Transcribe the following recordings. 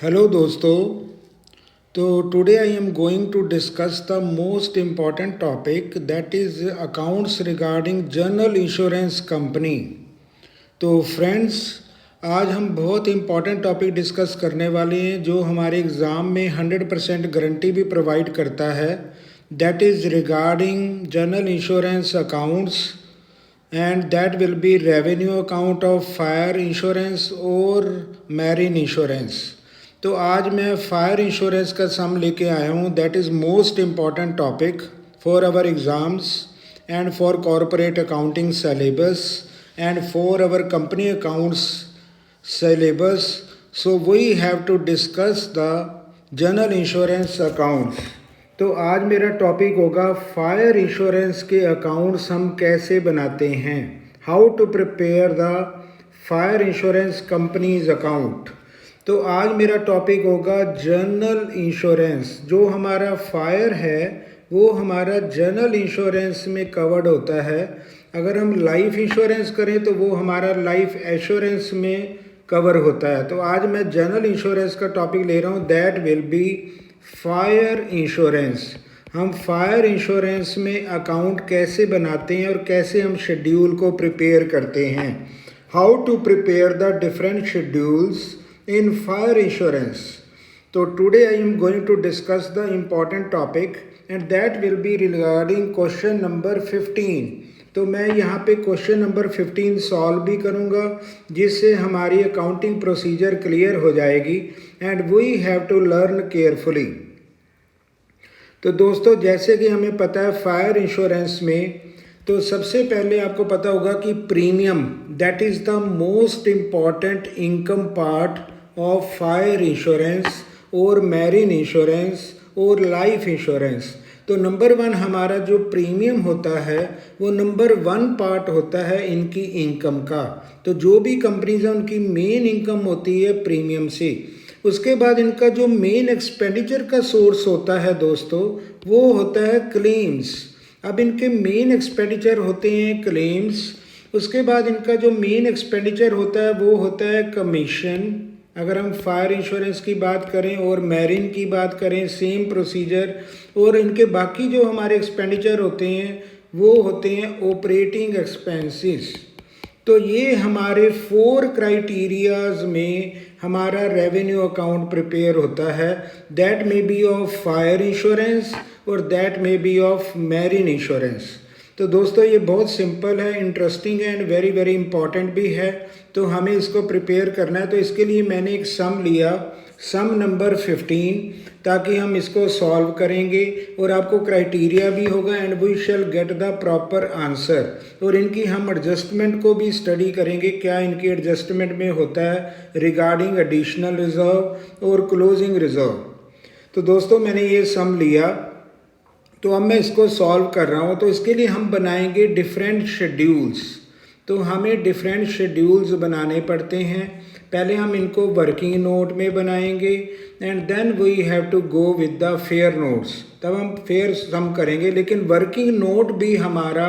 Hello दोस्तों। तो today I am going to discuss the most important topic that is accounts regarding general insurance company. तो friends, आज हम बहुत important topic discuss करने वाले हैं जो हमारे एग्ज़ाम में 100% गारंटी भी प्रोवाइड करता है। That is regarding general insurance accounts and that will be revenue account of fire insurance और marine insurance। तो आज मैं फायर इंश्योरेंस का सम लेके आया हूँ। That is most important topic for our exams and for corporate accounting syllabus and for our company accounts syllabus. So we have to discuss the general insurance accounts. तो आज मेरा टॉपिक होगा fire insurance के accounts हम कैसे बनाते हैं, how to prepare the fire insurance companies account. तो आज मेरा टॉपिक होगा जनरल इंश्योरेंस। जो हमारा फायर है वो हमारा जनरल इंश्योरेंस में कवर्ड होता है। अगर हम लाइफ इंश्योरेंस करें तो वो हमारा लाइफ एश्योरेंस में कवर होता है। तो आज मैं जनरल इंश्योरेंस का टॉपिक ले रहा हूँ, that will B fire insurance. हम फायर इंश्योरेंस में अकाउंट कैसे बनाते हैं और कैसे हम शेड्यूल को प्रिपेयर करते हैं, how to prepare the different schedules in fire insurance. तो today I am going to discuss the important topic and that will be regarding question number 15। तो मैं यहाँ पे क्वेश्चन नंबर 15 सॉल्व भी करूँगा जिससे हमारी अकाउंटिंग प्रोसीजर क्लियर हो जाएगी and we have to learn carefully. तो दोस्तों, जैसे कि हमें पता है फायर इंश्योरेंस में तो सबसे पहले आपको पता होगा कि premium that is the most important income part of fire insurance और मैरीन इंश्योरेंस और लाइफ इंश्योरेंस। तो नंबर 1 हमारा जो प्रीमियम होता है वो नंबर 1 पार्ट होता है इनकी इनकम का। तो जो भी कंपनीज हैं उनकी मेन इनकम होती है प्रीमियम से। उसके बाद इनका जो मेन एक्सपेंडिचर का सोर्स होता है दोस्तों वो होता है क्लेम्स। अब इनके मेन एक्सपेंडिचर होते हैं क्लेम्स। उसके बाद इनका जो मेन एक्सपेंडिचर होता है वो होता है कमीशन। अगर हम फायर इंश्योरेंस की बात करें और मैरीन की बात करें सेम प्रोसीजर। और इनके बाकी जो हमारे एक्सपेंडिचर होते हैं वो होते हैं ऑपरेटिंग एक्सपेंसेस। तो ये हमारे 4 क्राइटेरियाज में हमारा रेवेन्यू अकाउंट प्रिपेयर होता है। That may be of fire insurance और that may be of marine insurance. तो दोस्तों, ये बहुत सिंपल है, इंटरेस्टिंग है एंड वेरी वेरी इंपॉर्टेंट भी है। तो हमें इसको प्रिपेयर करना है। तो इसके लिए मैंने एक सम लिया, सम नंबर 15, ताकि हम इसको सॉल्व करेंगे और आपको क्राइटेरिया भी होगा and we shall get the proper answer. और इनकी हम एडजस्टमेंट को भी स्टडी करेंगे, क्या इनकी एडजस्टमेंट में होता है रिगार्डिंग एडिशनल रिजर्व और क्लोजिंग रिजर्व। तो दोस्तों, मैंने ये सम लिया, तो अब मैं इसको सॉल्व कर रहा हूँ। तो इसके लिए हम बनाएंगे डिफरेंट शेड्यूल्स। तो हमें डिफरेंट शेड्यूल्स बनाने पड़ते हैं। पहले हम इनको वर्किंग नोट में बनाएंगे and then we have to go with the fair notes. तब हम फेयर सम करेंगे, लेकिन वर्किंग नोट भी हमारा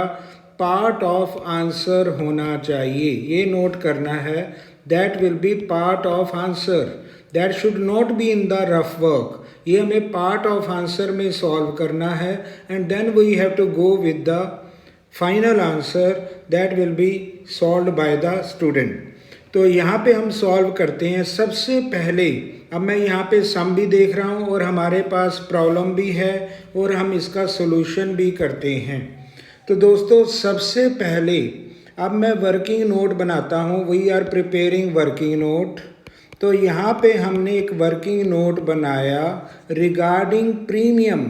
पार्ट ऑफ आंसर होना चाहिए। ये नोट करना है, that will be part of answer, that should not be in the rough work. ये हमें पार्ट ऑफ आंसर में सॉल्व करना है and then we have to go with the final answer that will be solved by the student. तो यहाँ पे हम solve करते हैं। सबसे पहले अब मैं यहाँ पे सम भी देख रहा हूँ और हमारे पास प्रॉब्लम भी है और हम इसका सॉल्यूशन भी करते हैं। तो दोस्तों, सबसे पहले अब मैं वर्किंग नोट बनाता हूँ। We are preparing working note. तो यहाँ पे हमने एक वर्किंग नोट बनाया रिगार्डिंग प्रीमियम।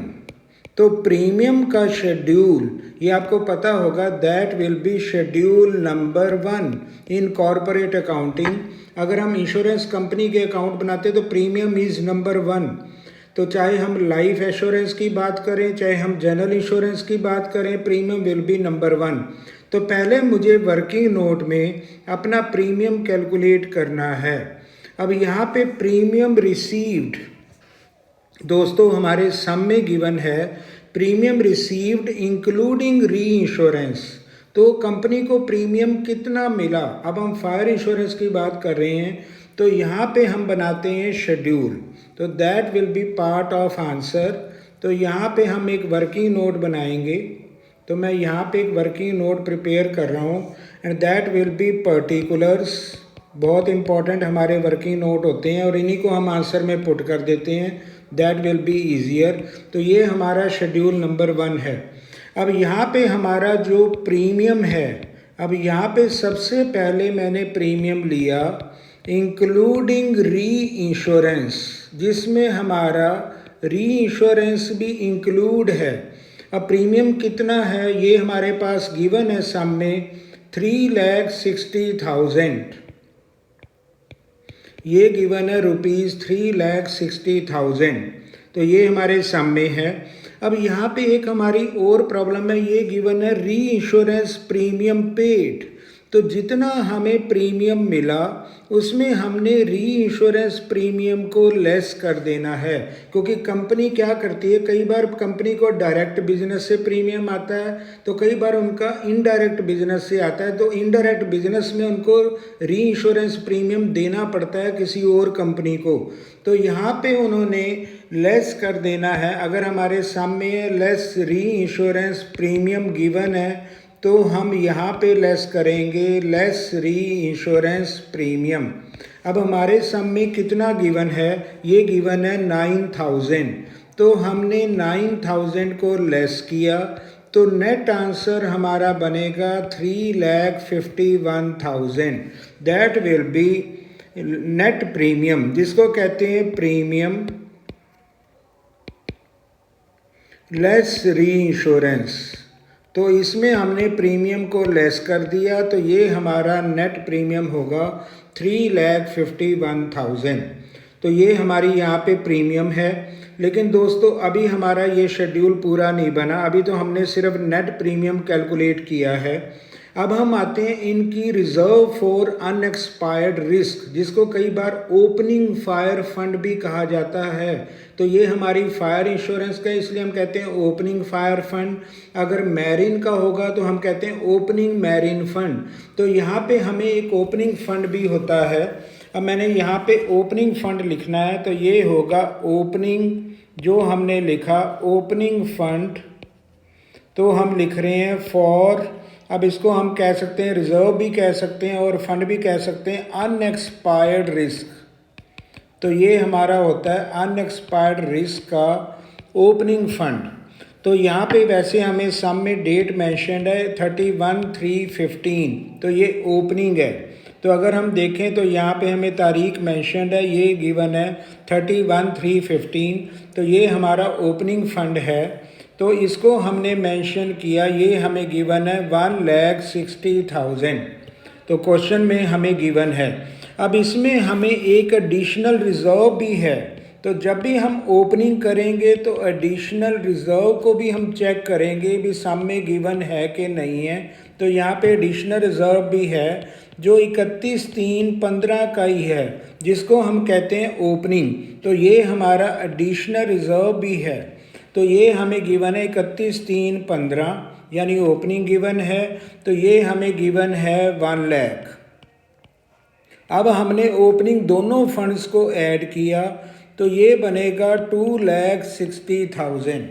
तो प्रीमियम का शेड्यूल ये आपको पता होगा, that will be schedule number 1 in corporate accounting. अगर हम इंश्योरेंस कंपनी के अकाउंट बनाते हैं तो प्रीमियम इज़ नंबर 1। तो चाहे हम लाइफ एश्योरेंस की बात करें, चाहे हम जनरल इंश्योरेंस की बात करें, प्रीमियम विल बी नंबर 1। तो पहले मुझे वर्किंग नोट में अपना प्रीमियम कैलकुलेट करना है। अब यहाँ पे प्रीमियम रिसीव्ड दोस्तों हमारे सम में गिवन है, प्रीमियम रिसीव्ड इंक्लूडिंग री इंश्योरेंस। तो कंपनी को प्रीमियम कितना मिला। अब हम फायर इंश्योरेंस की बात कर रहे हैं तो यहाँ पे हम बनाते हैं शेड्यूल, तो that will be part of answer. तो यहाँ पे हम एक वर्किंग नोट बनाएंगे, तो मैं यहाँ पे एक वर्किंग नोट प्रिपेयर कर रहा हूँ and that will B particulars. बहुत इंपॉर्टेंट हमारे वर्किंग नोट होते हैं और इन्हीं को हम आंसर में पुट कर देते हैं, दैट विल बी ईजियर। तो ये हमारा शेड्यूल नंबर 1 है। अब यहाँ पे हमारा जो प्रीमियम है, अब यहाँ पे सबसे पहले मैंने प्रीमियम लिया इंक्लूडिंग री इंश्योरेंस, जिसमें हमारा री इंश्योरेंस भी इंक्लूड है। अब प्रीमियम कितना है ये हमारे पास गिवन है सामने, 3,60,000, ये गिवन है ₹3,60,000, तो ये हमारे सामने है। अब यहाँ पे एक हमारी और प्रॉब्लम है, ये गिवन है री इंश्योरेंस प्रीमियम पेड, तो जितना हमें प्रीमियम मिला उसमें हमने री इंश्योरेंस प्रीमियम को लेस कर देना है, क्योंकि कंपनी क्या करती है, कई बार कंपनी को डायरेक्ट बिजनेस से प्रीमियम आता है तो कई बार उनका इनडायरेक्ट बिजनेस से आता है, तो इनडायरेक्ट बिजनेस में उनको री इंश्योरेंस प्रीमियम देना पड़ता है किसी और कंपनी को। तो यहाँ पे उन्होंने लेस कर देना है। अगर हमारे सामने लेस री इंश्योरेंस प्रीमियम गिवन है तो हम यहाँ पे लेस करेंगे लेस री इंश्योरेंस प्रीमियम। अब हमारे सम में कितना गिवन है, ये गिवन है 9,000, तो हमने 9,000 को लेस किया तो नेट आंसर हमारा बनेगा 3,51,000, that will B net premium, जिसको कहते हैं प्रीमियम लेस री इंश्योरेंस। तो इसमें हमने प्रीमियम को लेस कर दिया तो ये हमारा नेट प्रीमियम होगा 3,51,000। तो ये हमारी यहाँ पे प्रीमियम है। लेकिन दोस्तों अभी हमारा ये शेड्यूल पूरा नहीं बना, अभी तो हमने सिर्फ नेट प्रीमियम कैलकुलेट किया है। अब हम आते हैं इनकी रिजर्व फॉर अनएक्सपायर्ड रिस्क, जिसको कई बार ओपनिंग फायर फंड भी कहा जाता है। तो ये हमारी फायर इंश्योरेंस का, इसलिए हम कहते हैं ओपनिंग फायर फंड। अगर मैरिन का होगा तो हम कहते हैं ओपनिंग मैरिन फंड। तो यहाँ पे हमें एक ओपनिंग फंड भी होता है। अब मैंने यहाँ पे ओपनिंग फंड लिखना है, तो ये होगा ओपनिंग, जो हमने लिखा ओपनिंग फंड, तो हम लिख रहे हैं फॉर, अब इसको हम कह सकते हैं रिजर्व भी कह सकते हैं और फंड भी कह सकते हैं, अनएक्सपायर्ड रिस्क। तो ये हमारा होता है अनएक्सपायर्ड रिस्क का ओपनिंग फंड। तो यहाँ पे वैसे हमें सम में डेट मेंशन्ड है 31/3/15, तो ये ओपनिंग है। तो अगर हम देखें तो यहाँ पे हमें तारीख मेंशन्ड है, ये गिवन है 31/3/15, तो ये हमारा ओपनिंग फंड है। तो इसको हमने मेंशन किया, ये हमें गिवन है 1,60,000, तो क्वेश्चन में हमें गिवन है। अब इसमें हमें एक एडिशनल रिजर्व भी है, तो जब भी हम ओपनिंग करेंगे तो एडिशनल रिजर्व को भी हम चेक करेंगे भी सम में गिवन है कि नहीं है। तो यहाँ पे एडिशनल रिजर्व भी है जो 31/3/15 का ही है, जिसको हम कहते हैं ओपनिंग। तो ये हमारा एडिशनल रिजर्व भी है, तो ये हमें गिवन है 31/3/15, यानी ओपनिंग गिवन है। तो ये हमें गिवन है 1 लाख। अब हमने ओपनिंग दोनों फंड्स को ऐड किया तो ये बनेगा 2,60,000।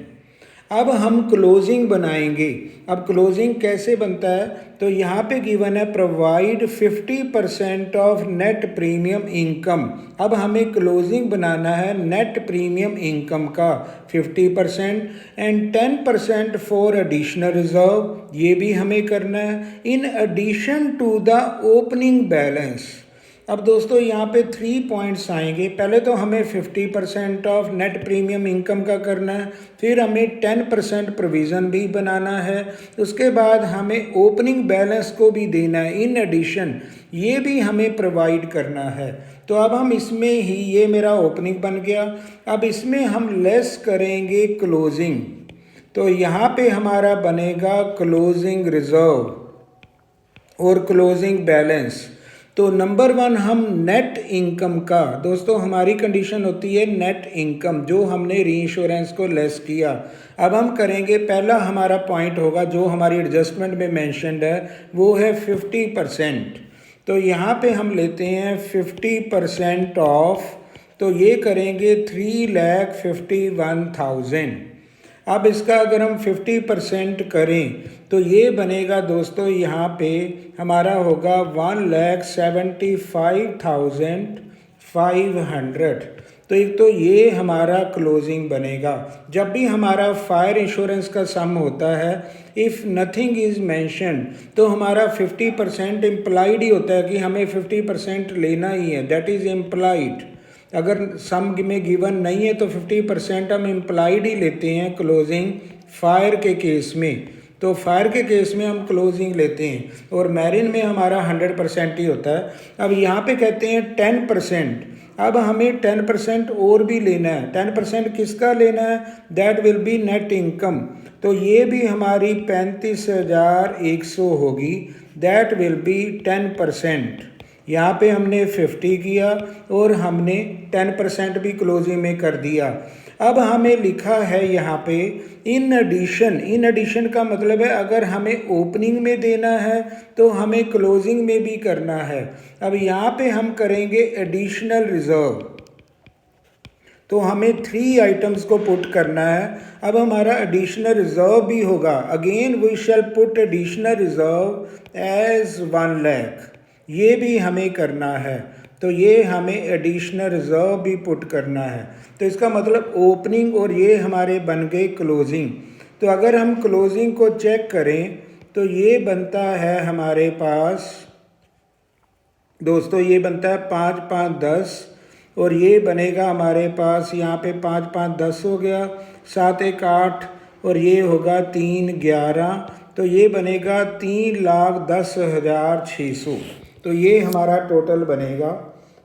अब हम क्लोजिंग बनाएंगे। अब क्लोजिंग कैसे बनता है, तो यहाँ पे गिवन है provide 50% of net premium income. अब हमें क्लोजिंग बनाना है नेट प्रीमियम इनकम का 50% एंड 10% फॉर एडिशनल रिजर्व, ये भी हमें करना है in addition to the opening balance. अब दोस्तों यहाँ पे 3 पॉइंट्स आएंगे। पहले तो हमें 50% ऑफ नेट प्रीमियम इनकम का करना है, फिर हमें 10% प्रोविज़न भी बनाना है, उसके बाद हमें ओपनिंग बैलेंस को भी देना है इन एडिशन, ये भी हमें प्रोवाइड करना है। तो अब हम इसमें ही, ये मेरा ओपनिंग बन गया, अब इसमें हम लेस करेंगे क्लोजिंग। तो यहाँ पे हमारा बनेगा क्लोजिंग रिजर्व और क्लोजिंग बैलेंस। तो नंबर 1 हम नेट इनकम का, दोस्तों हमारी कंडीशन होती है नेट इनकम, जो हमने री इंश्योरेंस को लेस किया। अब हम करेंगे, पहला हमारा पॉइंट होगा जो हमारी एडजस्टमेंट में मेंशन्ड है, वो है 50%। तो यहाँ पे हम लेते हैं 50% ऑफ, तो ये करेंगे 3,51,000। अब इसका अगर हम 50% करें तो ये बनेगा दोस्तों, यहाँ पे हमारा होगा 1,75,500। तो एक तो ये हमारा क्लोजिंग बनेगा। जब भी हमारा फायर इंश्योरेंस का सम होता है, इफ़ नथिंग इज़ मैंशन, तो हमारा 50% इम्प्लाइड ही होता है कि हमें 50% लेना ही है, दैट इज़ इम्प्लाइड। अगर सम में गिवन नहीं है तो 50% हम इम्प्लाइड ही लेते हैं क्लोजिंग फायर के केस में। तो फायर के केस में हम क्लोजिंग लेते हैं और मैरिन में हमारा 100% ही होता है। अब यहाँ पे कहते हैं 10%। अब हमें 10% और भी लेना है। 10% किसका लेना है? That will B net income. तो ये भी हमारी 35,100 होगी, दैट विल बी 10%। यहाँ पे हमने 50 किया और हमने 10% भी क्लोजिंग में कर दिया। अब हमें लिखा है यहाँ पे इन एडिशन। इन एडिशन का मतलब है अगर हमें ओपनिंग में देना है तो हमें क्लोजिंग में भी करना है। अब यहाँ पे हम करेंगे एडिशनल रिजर्व, तो हमें 3 आइटम्स को पुट करना है। अब हमारा एडिशनल रिजर्व भी होगा, again we shall put additional reserve as 1 lakh, ये भी हमें करना है। तो ये हमें एडिशनल रिजर्व भी पुट करना है। तो इसका मतलब ओपनिंग और ये हमारे बन गए क्लोजिंग। तो अगर हम क्लोजिंग को चेक करें तो ये बनता है हमारे पास दोस्तों, ये बनता है 5 5 10 और ये बनेगा हमारे पास यहाँ पे 5 5 10 हो गया, 7 1 8 और ये होगा 3 11, तो ये बनेगा 3,10,600। तो ये हमारा टोटल बनेगा।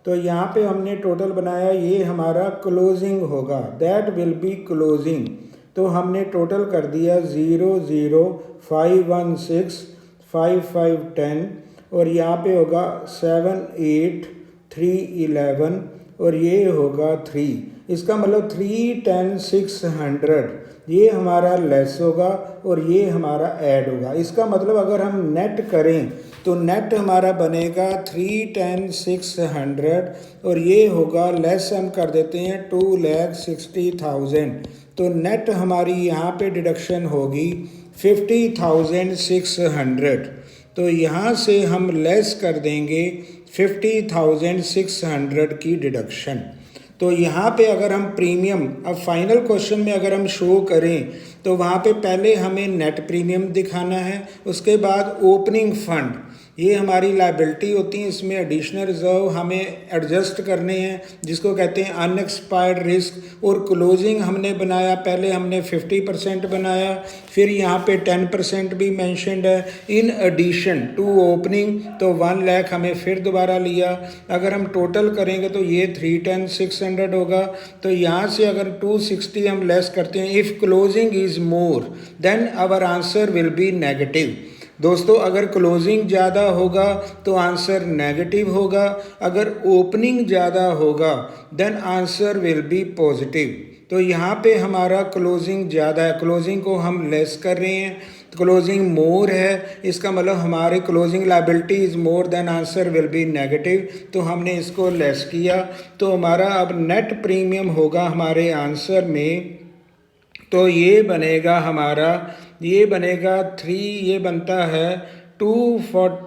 तो यहाँ पे हमने टोटल बनाया, ये हमारा क्लोजिंग होगा, दैट विल बी क्लोजिंग। तो हमने टोटल कर दिया 0,0,516,5,510 और यहाँ पे होगा 7,8,3,11 और ये होगा 3। इसका मतलब 3,10,600 ये हमारा लेस होगा और ये हमारा ऐड होगा। इसका मतलब अगर हम नेट करें तो नेट हमारा बनेगा 3,10,600 और ये होगा लेस हम कर देते हैं 2,60,000। तो नेट हमारी यहाँ पे डिडक्शन होगी 50,600। तो यहाँ से हम लेस कर देंगे 50,600 की डिडक्शन। तो यहाँ पे अगर हम प्रीमियम, अब फाइनल क्वेश्चन में अगर हम शो करें तो वहाँ पे पहले हमें नेट प्रीमियम दिखाना है, उसके बाद ओपनिंग फंड, ये हमारी लायबिलिटी होती है, इसमें एडिशनल रिजर्व हमें एडजस्ट करने हैं जिसको कहते हैं अनएक्सपायर्ड रिस्क। और क्लोजिंग हमने बनाया, पहले हमने 50% बनाया, फिर यहाँ पे 10% भी मैंशनड है इन एडिशन टू ओपनिंग, तो 1 लाख हमें फिर दोबारा लिया। अगर हम टोटल करेंगे तो ये 3,10,600 होगा। तो यहाँ से अगर 260 हम लेस करते हैं, if closing is more than our answer will be negative. दोस्तों अगर क्लोजिंग ज़्यादा होगा तो आंसर नेगेटिव होगा, अगर ओपनिंग ज़्यादा होगा then answer will be positive. तो यहाँ पे हमारा क्लोजिंग ज़्यादा है, क्लोजिंग को हम लेस कर रहे हैं, क्लोजिंग मोर है, इसका मतलब हमारे closing liability is more then answer will be negative. तो हमने इसको लेस किया, तो हमारा अब नेट प्रीमियम होगा हमारे आंसर में। तो ये बनेगा हमारा, ये बनेगा 3, ये बनता है 240,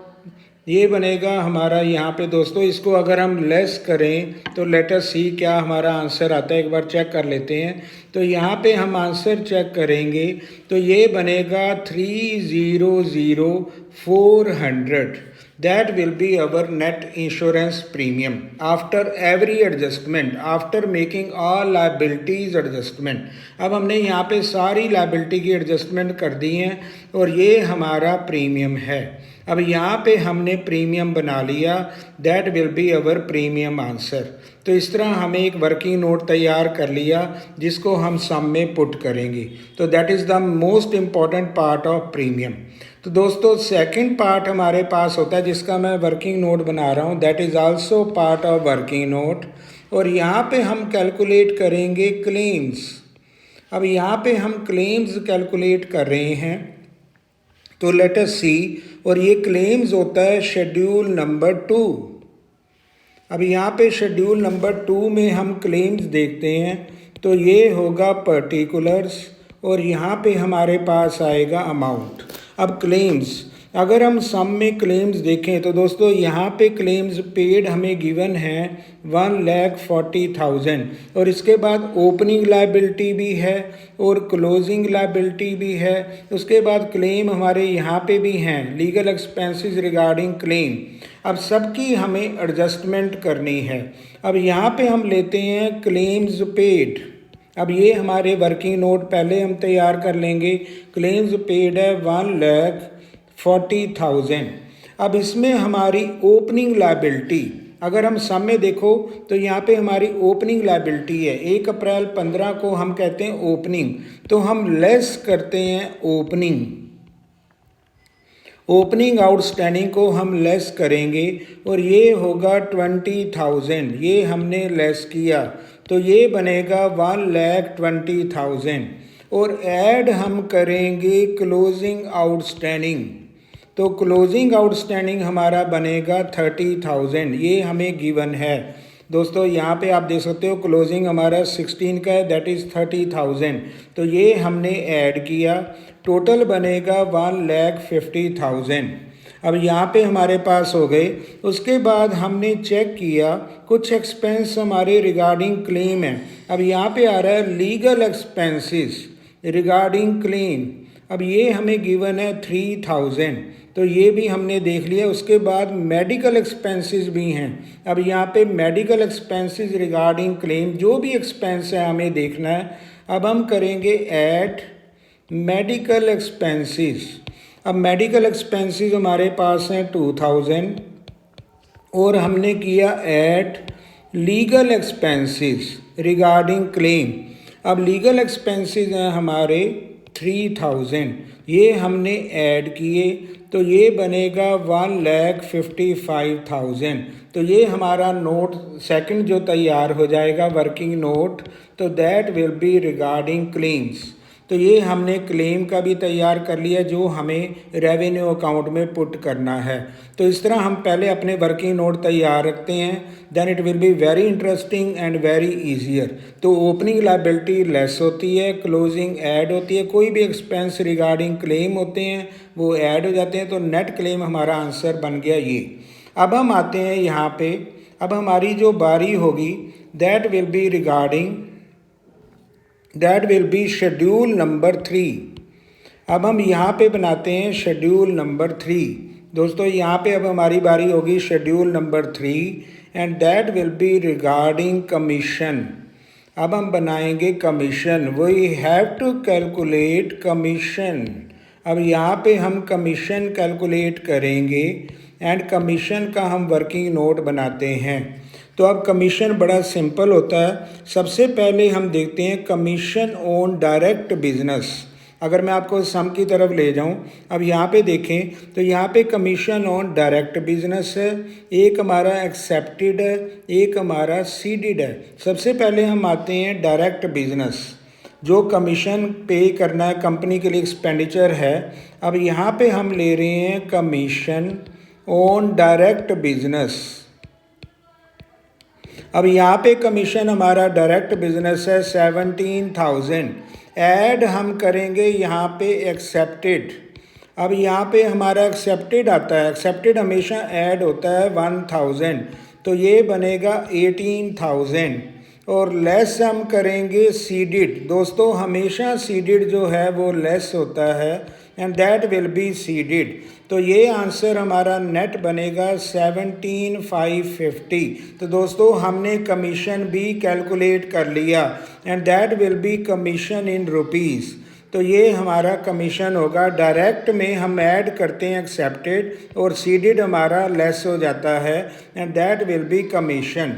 ये बनेगा हमारा यहाँ पे दोस्तों। इसको अगर हम लेस करें तो लेट अस सी क्या हमारा आंसर आता है, एक बार चेक कर लेते हैं। तो यहाँ पे हम आंसर चेक करेंगे तो ये बनेगा 3,00,400, that will be our net insurance premium after every adjustment, after making all liabilities adjustment। अब हमने यहाँ पे सारी लायबिलिटी की एडजस्टमेंट कर दी हैं और ये हमारा प्रीमियम है। अब यहाँ पे हमने प्रीमियम बना लिया, that will be our premium answer. तो इस तरह हमें एक वर्किंग नोट तैयार कर लिया जिसको हम सम में पुट करेंगे। तो that is the most important part of premium. तो दोस्तों सेकंड पार्ट हमारे पास होता है जिसका मैं वर्किंग नोट बना रहा हूँ, that is also part of working note. और यहाँ पे हम कैलकुलेट करेंगे क्लेम्स। अब यहाँ पे हम क्लेम्स कैलकुलेट कर रहे हैं। तो लेट अस सी, और ये क्लेम्स होता है शेड्यूल नंबर 2। अब यहाँ पे शेड्यूल नंबर 2 में हम क्लेम्स देखते हैं, तो ये होगा पर्टिकुलर्स और यहाँ पे हमारे पास आएगा अमाउंट। अब क्लेम्स, अगर हम सम में क्लेम्स देखें तो दोस्तों यहाँ पे क्लेम्स पेड हमें गिवन है 1,40,000, और इसके बाद ओपनिंग लायबिलिटी भी है और क्लोजिंग लायबिलिटी भी है। उसके बाद क्लेम हमारे यहाँ पे भी हैं, लीगल एक्सपेंसेस रिगार्डिंग क्लेम। अब सबकी हमें एडजस्टमेंट करनी है। अब यहाँ पे हम लेते हैं क्लेम्स पेड। अब ये हमारे वर्किंग नोट पहले हम तैयार कर लेंगे। क्लेम्स पेड है 1,40,000। अब इसमें हमारी ओपनिंग लायबिलिटी, अगर हम सम में देखो तो यहाँ पे हमारी ओपनिंग लायबिलिटी है 1 अप्रैल 15 को हम कहते हैं ओपनिंग, तो हम लेस करते हैं ओपनिंग आउटस्टैंडिंग को हम लेस करेंगे और ये होगा 20,000, ये हमने लेस किया तो ये बनेगा 1,20,000। और ऐड हम करेंगे क्लोजिंग आउटस्टैंडिंग, तो क्लोजिंग आउटस्टैंडिंग हमारा बनेगा 30,000, ये हमें गिवन है। दोस्तों यहाँ पे आप देख सकते हो क्लोजिंग हमारा 16 का है, दैट इज़ 30,000, तो ये हमने ऐड किया, टोटल बनेगा 1,50,000। अब यहाँ पे हमारे पास हो गए। उसके बाद हमने चेक किया कुछ एक्सपेंस हमारे रिगार्डिंग क्लेम है। अब यहाँ पे आ रहा है लीगल एक्सपेंसेस रिगार्डिंग क्लेम, अब ये हमें गिवन है 3,000, तो ये भी हमने देख लिया। उसके बाद मेडिकल एक्सपेंसेस भी हैं। अब यहाँ पे मेडिकल एक्सपेंसेस रिगार्डिंग क्लेम, जो भी एक्सपेंस है हमें देखना है। अब हम करेंगे ऐड मेडिकल एक्सपेंसेस। अब मेडिकल एक्सपेंसेस हमारे पास हैं 2,000 और हमने किया add legal expenses regarding claim. अब लीगल एक्सपेंसेस हैं हमारे 3,000, ये हमने ऐड किए तो ये बनेगा 1,55,000। तो ये हमारा नोट सेकंड जो तैयार हो जाएगा वर्किंग नोट, तो that will be regarding claims. तो ये हमने क्लेम का भी तैयार कर लिया जो हमें रेवेन्यू अकाउंट में पुट करना है। तो इस तरह हम पहले अपने वर्किंग नोट तैयार रखते हैं, then it will be very interesting and very easier. तो ओपनिंग लायबिलिटी लेस होती है, क्लोजिंग ऐड होती है, कोई भी एक्सपेंस रिगार्डिंग क्लेम होते हैं वो ऐड हो जाते हैं, तो नेट क्लेम हमारा आंसर बन गया ये। अब हम आते हैं यहाँ पे, अब हमारी जो बारी होगी that will be schedule number 3। अब हम यहाँ पे बनाते हैं शेड्यूल नंबर 3। दोस्तों यहाँ पे अब हमारी बारी होगी schedule number 3 and that will be regarding commission. अब हम बनाएंगे commission, we have to calculate commission. अब यहाँ पे हम कमीशन कैलकुलेट करेंगे एंड कमीशन का हम वर्किंग नोट बनाते हैं। तो अब कमीशन बड़ा सिंपल होता है। सबसे पहले हम देखते हैं कमीशन ऑन डायरेक्ट बिजनेस। अगर मैं आपको सम की तरफ ले जाऊं, अब यहाँ पे देखें तो यहाँ पे कमीशन ऑन डायरेक्ट बिजनेस है, एक हमारा एक्सेप्टेड है, एक हमारा सीडेड है। सबसे पहले हम आते हैं डायरेक्ट बिजनेस, जो कमीशन पे करना है कंपनी के लिए एक्सपेंडिचर है। अब यहाँ पे हम ले रहे हैं कमीशन ऑन डायरेक्ट बिजनेस। अब यहाँ पे कमीशन हमारा डायरेक्ट बिजनेस है 17,000, ऐड हम करेंगे यहाँ पे एक्सेप्टेड। अब यहाँ पे हमारा एक्सेप्टेड आता है, एक्सेप्टेड हमेशा ऐड होता है 1,000, तो ये बनेगा 18,000 और लेस हम करेंगे सीडेड। दोस्तों हमेशा सीडेड जो है वो लेस होता है and that will B seeded. तो ये आंसर हमारा नेट बनेगा 17,550। तो दोस्तों हमने कमीशन भी कैलकुलेट कर लिया and that will B commission in rupees. तो ये हमारा कमीशन होगा। डायरेक्ट में हम ऐड करते हैं एक्सेप्टेड और सीडेड हमारा लेस हो जाता है and that will B commission.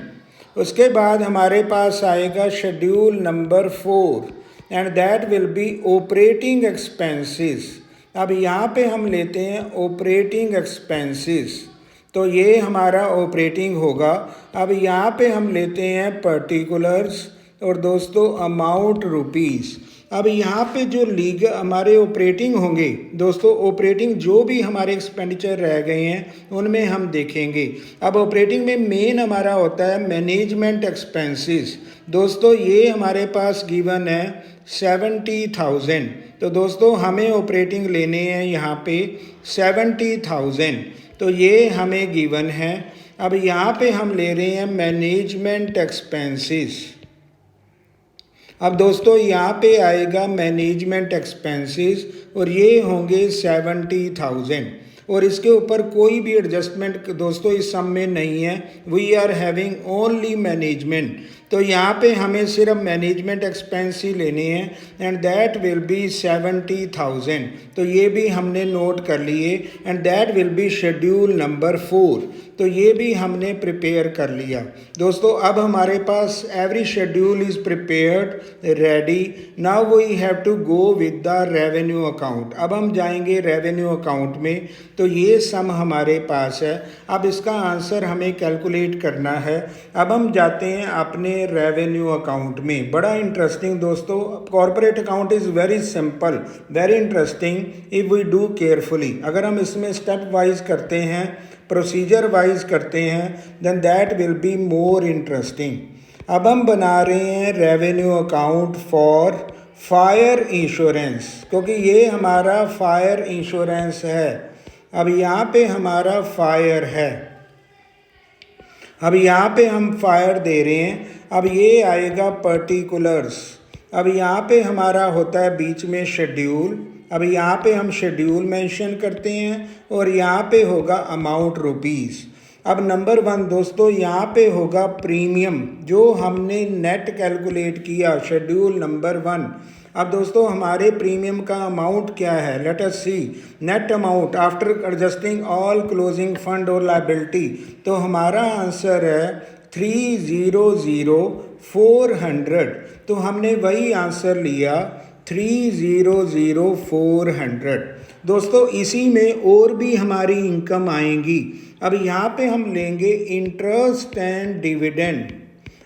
उसके बाद हमारे पास आएगा schedule number 4 and that will B operating expenses. अब यहाँ पे हम लेते हैं ऑपरेटिंग एक्सपेंसेस, तो ये हमारा ऑपरेटिंग होगा। अब यहाँ पे हम लेते हैं पर्टिकुलर्स और दोस्तों अमाउंट रुपीज़। अब यहाँ पे जो लीगल हमारे ऑपरेटिंग होंगे दोस्तों, ऑपरेटिंग जो भी हमारे एक्सपेंडिचर रह गए हैं उनमें हम देखेंगे। अब ऑपरेटिंग में मेन हमारा होता है मैनेजमेंट एक्सपेंसेस। दोस्तों ये हमारे पास गिवन है 70,000। तो दोस्तों हमें ऑपरेटिंग लेने हैं यहाँ पे 70,000, तो ये हमें गिवन है। अब यहाँ पे हम ले रहे हैं मैनेजमेंट एक्सपेंसेस। अब दोस्तों यहाँ पे आएगा मैनेजमेंट एक्सपेंसेस और ये होंगे 70,000, और इसके ऊपर कोई भी एडजस्टमेंट दोस्तों इस सम में नहीं है। We are having only management. तो यहाँ पे हमें सिर्फ मैनेजमेंट एक्सपेंस ही लेने हैं एंड दैट विल बी 70,000। तो ये भी हमने नोट कर लिए and that will be schedule number 4। तो ये भी हमने प्रिपेयर कर लिया दोस्तों। अब हमारे पास every schedule is prepared ready. Now we have to go with the revenue account. अब हम जाएंगे रेवेन्यू अकाउंट में। तो ये सम हमारे पास है। अब इसका आंसर हमें कैलकुलेट करना है। अब हम जाते हैं अपने रेवेन्यू अकाउंट में। बड़ा इंटरेस्टिंग दोस्तों, corporate account is very simple, very interesting if we do carefully. अगर हम इसमें स्टेप वाइज करते हैं, प्रोसीजर वाइज करते हैं, then that will be more interesting. अब हम बना रहे हैं revenue account for fire insurance, क्योंकि ये हमारा फायर इंश्योरेंस है। अब यहाँ पे हमारा फायर है। अब यहाँ पे हम फायर दे रहे हैं। अब ये आएगा पर्टिकुलर्स। अब यहाँ पे हमारा होता है बीच में शेड्यूल। अब यहाँ पे हम शेड्यूल मेंशन करते हैं और यहाँ पे होगा अमाउंट रुपीज़। अब नंबर 1 दोस्तों यहाँ पे होगा प्रीमियम, जो हमने नेट कैलकुलेट किया, शेड्यूल नंबर 1। अब दोस्तों हमारे प्रीमियम का अमाउंट क्या है, let us see. Net amount after adjusting all closing fund और लायबिलिटी। तो हमारा आंसर है 300,400। तो हमने वही आंसर लिया 300,400। दोस्तों इसी में और भी हमारी इनकम आएंगी। अब यहाँ पे हम लेंगे इंटरेस्ट एंड डिविडेंड।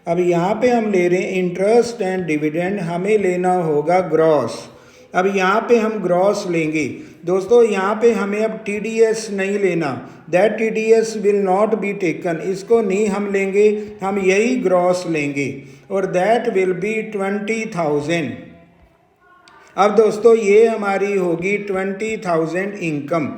अब यहाँ पे हम ले रहे हैं इंटरेस्ट एंड डिविडेंड, हमें लेना होगा ग्रॉस। अब यहाँ पे हम ग्रॉस लेंगे दोस्तों। यहाँ पे हमें अब TDS नहीं लेना, that TDS will not be taken, इसको नहीं हम लेंगे, हम यही ग्रॉस लेंगे और दैट विल बी 20,000। अब दोस्तों ये हमारी होगी 20,000 इनकम।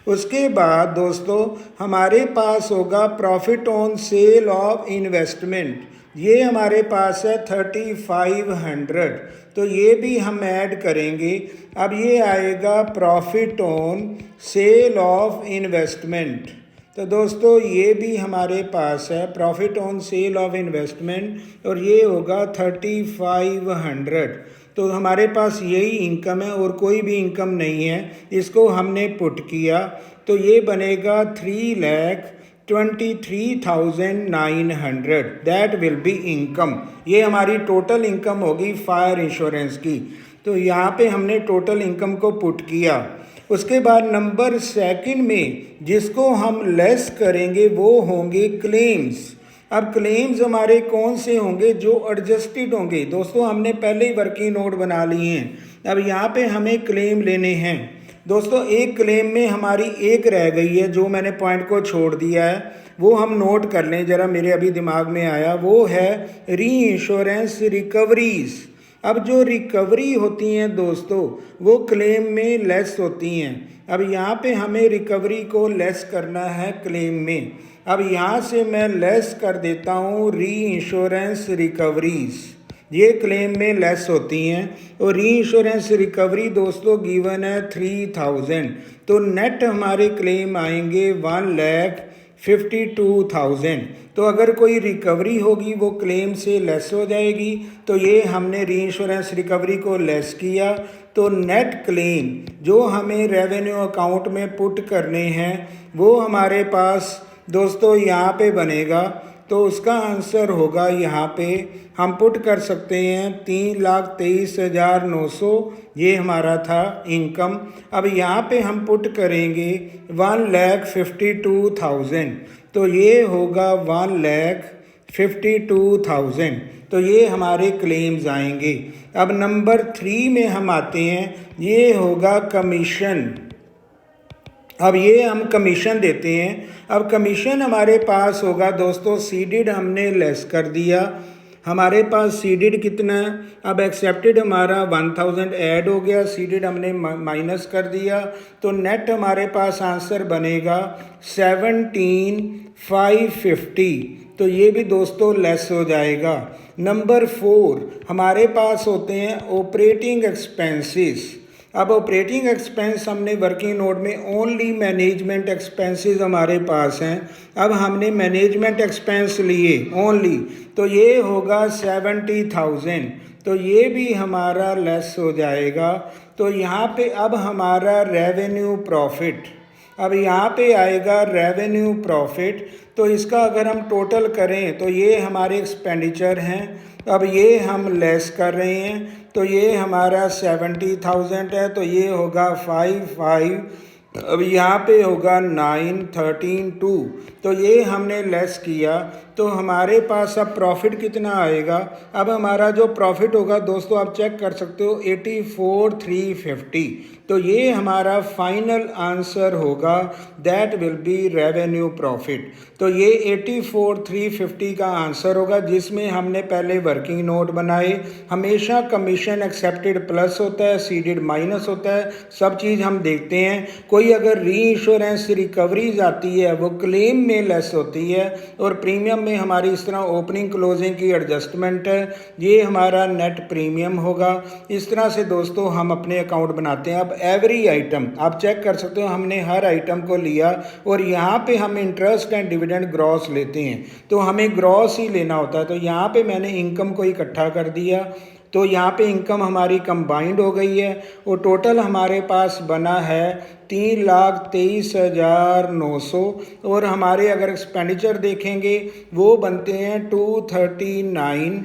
उसके बाद दोस्तों हमारे पास होगा profit on sale of investment, ये हमारे पास है 3,500। तो ये भी हम ऐड करेंगे। अब ये आएगा profit on sale of investment. तो दोस्तों ये भी हमारे पास है profit on sale of investment और ये होगा 3,500। तो हमारे पास यही इनकम है और कोई भी इनकम नहीं है। इसको हमने पुट किया तो ये बनेगा 3,23,900। That will be income. ये हमारी टोटल इनकम होगी फायर इंश्योरेंस की। तो यहाँ पे हमने टोटल इनकम को पुट किया। उसके बाद नंबर 2 में जिसको हम लेस करेंगे वो होंगे क्लेम्स। अब क्लेम्स हमारे कौन से होंगे, जो एडजस्टेड होंगे। दोस्तों हमने पहले ही वर्किंग नोट बना लिए हैं। अब यहाँ पे हमें क्लेम लेने हैं दोस्तों। एक क्लेम में हमारी एक रह गई है, जो मैंने पॉइंट को छोड़ दिया है, वो हम नोट कर लें ज़रा, मेरे अभी दिमाग में आया। वो है री इंश्योरेंस रिकवरीज। अब जो रिकवरी होती हैं दोस्तों वो क्लेम में लेस होती हैं। अब यहाँ पे हमें रिकवरी को लेस करना है क्लेम में। अब यहाँ से मैं लेस कर देता हूँ री इंश्योरेंस रिकवरीज, ये क्लेम में लेस होती हैं। और री इंश्योरेंस रिकवरी दोस्तों गिवन है 3,000। तो नेट हमारे क्लेम आएंगे 1,52,000। तो अगर कोई रिकवरी होगी वो क्लेम से लेस हो जाएगी। तो ये हमने री इंश्योरेंस रिकवरी को लेस किया। तो नेट क्लेम जो हमें रेवेन्यू अकाउंट में पुट करने हैं वो हमारे पास दोस्तों यहाँ पे बनेगा। तो उसका आंसर होगा, यहाँ पे हम पुट कर सकते हैं 3,23,900, ये हमारा था इनकम। अब यहाँ पे हम पुट करेंगे 1,52,000। तो ये होगा 52,000। तो ये हमारे क्लेम्स आएंगे। अब नंबर 3 में हम आते हैं, ये होगा कमीशन। अब ये हम कमीशन देते हैं। अब कमीशन हमारे पास होगा दोस्तों, सीडेड हमने लेस कर दिया, हमारे पास सीडेड कितना है, अब एक्सेप्टेड हमारा 1000 ऐड हो गया, सीडेड हमने माइनस कर दिया, तो नेट हमारे पास आंसर बनेगा 17,550। तो ये भी दोस्तों लेस हो जाएगा। नंबर 4 हमारे पास होते हैं ऑपरेटिंग एक्सपेंसेस। अब ऑपरेटिंग एक्सपेंस हमने वर्किंग नोट में ओनली मैनेजमेंट एक्सपेंसेस हमारे पास हैं। अब हमने मैनेजमेंट एक्सपेंस लिए ओनली, तो ये होगा 70,000। तो ये भी हमारा लेस हो जाएगा। तो यहाँ पे अब हमारा रेवेन्यू प्रॉफिट, अब यहाँ पे आएगा रेवेन्यू प्रॉफिट। तो इसका अगर हम टोटल करें तो ये हमारे एक्सपेंडिचर हैं, अब ये हम लेस कर रहे हैं, तो ये हमारा 70,000 है, तो ये होगा 55। अब यहाँ पे होगा 913,2। तो ये हमने लेस किया, तो हमारे पास अब प्रॉफिट कितना आएगा। अब हमारा जो प्रॉफिट होगा दोस्तों आप चेक कर सकते हो 84,350। तो ये हमारा फाइनल आंसर होगा, that will B revenue profit. तो ये 84,350 का आंसर होगा, जिसमें हमने पहले वर्किंग नोट बनाए। हमेशा कमीशन एक्सेप्टेड प्लस होता है, सीडेड माइनस होता है, सब चीज़ हम देखते हैं। कोई अगर री इंश्योरेंस रिकवरीज आती है वो क्लेम में लेस होती है, और प्रीमियम में हमारी इस तरह ओपनिंग क्लोजिंग की एडजस्टमेंट है, ये हमारा नेट प्रीमियम होगा। इस तरह से दोस्तों हम अपने अकाउंट बनाते हैं। अब एवरी आइटम आप चेक कर सकते हो, हमने हर आइटम को लिया और यहाँ पे हम इंटरेस्ट एंड डिविडेंड ग्रॉस लेते हैं, तो हमें ग्रॉस ही लेना होता है। तो यहाँ पे मैंने इनकम को इकट्ठा कर दिया, तो यहाँ पे इनकम हमारी कंबाइंड हो गई है, और टोटल हमारे पास बना है 3,23,900। और हमारे अगर एक्सपेंडिचर देखेंगे वो बनते हैं 239,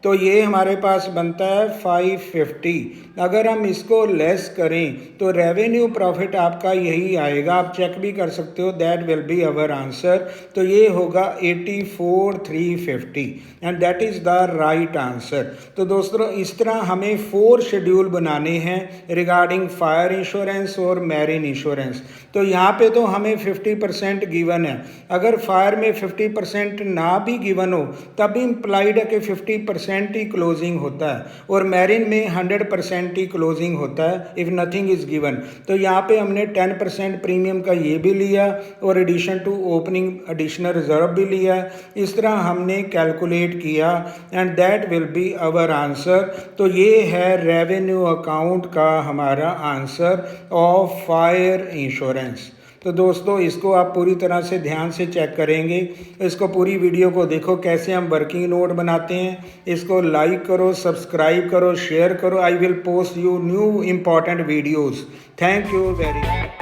तो ये हमारे पास बनता है 550। अगर हम इसको लेस करें तो रेवेन्यू प्रॉफिट आपका यही आएगा, आप चेक भी कर सकते हो, that will be our answer. तो ये होगा 84,350 and that is the right answer. तो दोस्तों इस तरह हमें 4 शेड्यूल बनाने हैं रिगार्डिंग फायर इंश्योरेंस और मैरिन इंश्योरेंस। तो यहाँ पे तो हमें 50% गिवन है, अगर फायर में 50% ना भी गिवन हो तब भी इम्प्लाइड है कि 50% ही क्लोजिंग होता है, और मैरिन में 100% ही क्लोजिंग होता है इफ़ नथिंग इज़ गिवन। तो यहाँ पे हमने 10% प्रीमियम का ये भी लिया और addition to opening additional reserve भी लिया। इस तरह हमने कैलकुलेट किया and that will be our answer. तो ये है रेवेन्यू अकाउंट का हमारा आंसर ऑफ फायर इंश्योरेंस। तो दोस्तों इसको आप पूरी तरह से ध्यान से चेक करेंगे, इसको पूरी वीडियो को देखो कैसे हम वर्किंग नोट बनाते हैं। इसको लाइक करो, सब्सक्राइब करो, शेयर करो। I will post you new important videos. Thank you very much.